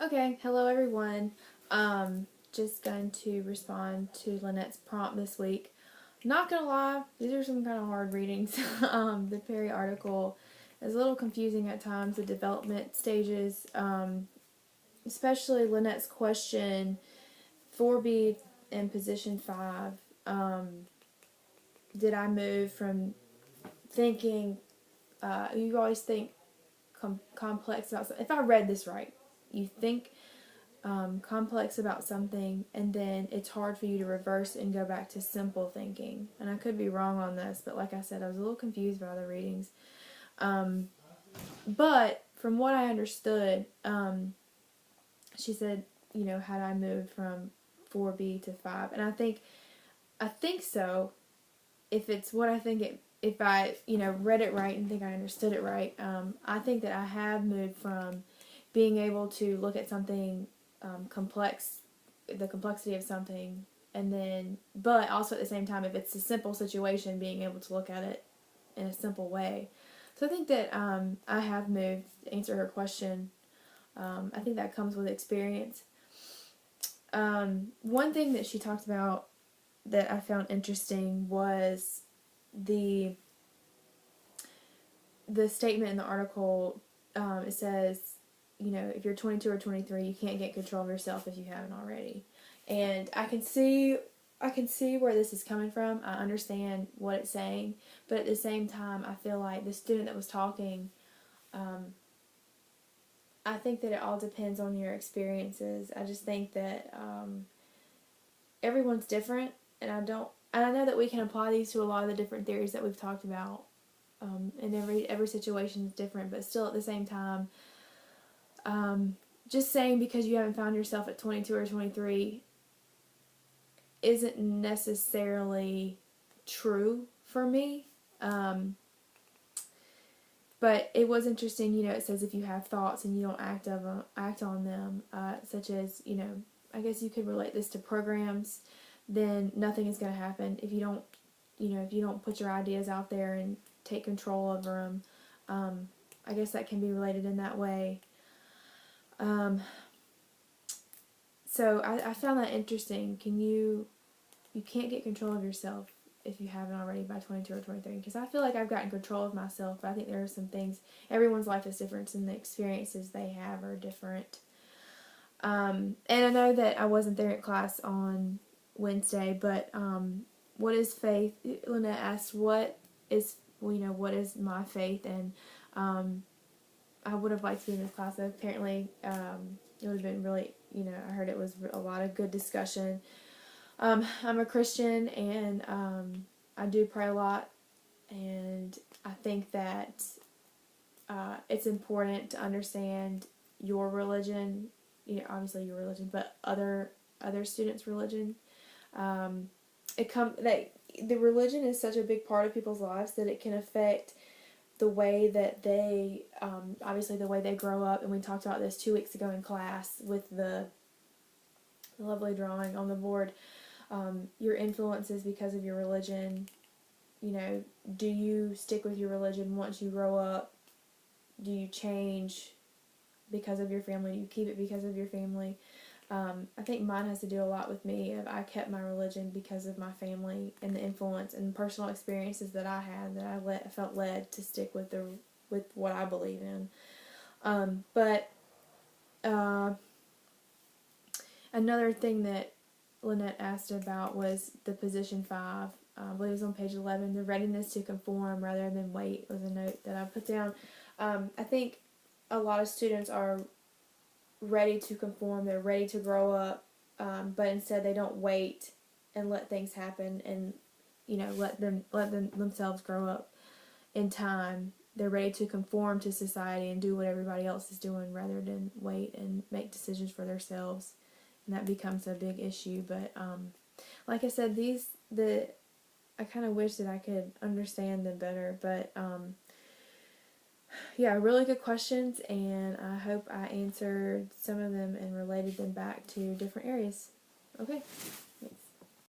Okay, hello everyone. Just going to respond to Lynette's prompt this week. Not gonna lie, these are some kind of hard readings. The Perry article is a little confusing at times, the development stages, especially Lynette's question, 4B in position 5. Did I move from thinking, you always think complex about something. If I read this right, you think complex about something, and then it's hard for you to reverse and go back to simple thinking. And I could be wrong on this, but like I said, I was a little confused by the readings. But from what I understood, she said, had I moved from 4B to 5, and I think so. If it's what I think if I read it right and think I understood it right, I think that I have moved from being able to look at something complex, the complexity of something, and then, but also at the same time, if it's a simple situation, being able to look at it in a simple way. So I think that I have moved to answer her question. I think that comes with experience. One thing that she talked about that I found interesting was the statement in the article. It says, if you're 22 or 23, you can't get control of yourself if you haven't already. And I can see where this is coming from. I understand what it's saying, but at the same time, I feel like the student that was talking, I think that it all depends on your experiences. I just think that everyone's different, and I know that we can apply these to a lot of the different theories that we've talked about. And every situation is different, but still at the same time, just saying because you haven't found yourself at 22 or 23 isn't necessarily true for me. But it was interesting, it says if you have thoughts and you don't act on them, such as, I guess you could relate this to programs, then nothing is going to happen if you don't put your ideas out there and take control over them. I guess that can be related in that way. So I found that interesting. You can't get control of yourself if you haven't already by 22 or 23. Because I feel like I've gotten control of myself, but I think there are some things, everyone's life is different and the experiences they have are different. And I know that I wasn't there at class on Wednesday, but what is faith? Lynette asked, what is my faith? And I would have liked to be in this class. So apparently, it would have been really, I heard it was a lot of good discussion. I'm a Christian, and I do pray a lot, and I think that it's important to understand your religion, obviously your religion, but other students' religion. The religion is such a big part of people's lives that it can affect the way that they, obviously the way they grow up, and we talked about this 2 weeks ago in class with the lovely drawing on the board. Your influences because of your religion. Do you stick with your religion once you grow up? Do you change because of your family? Do you keep it because of your family? I think mine has to do a lot with me. I kept my religion because of my family and the influence and personal experiences that I had, that I felt led to stick with what I believe in. But another thing that Lynette asked about was the position 5. I believe it was on page 11. The readiness to conform rather than wait was a note that I put down. I think a lot of students are ready to conform. They're ready to grow up, but instead they don't wait and let things happen and let themselves grow up in time. They're ready to conform to society and do what everybody else is doing rather than wait and make decisions for themselves. And that becomes a big issue. But like I said, I kind of wish that I could understand them better. But yeah, really good questions, and I hope I answered some of them and related them back to different areas. Okay.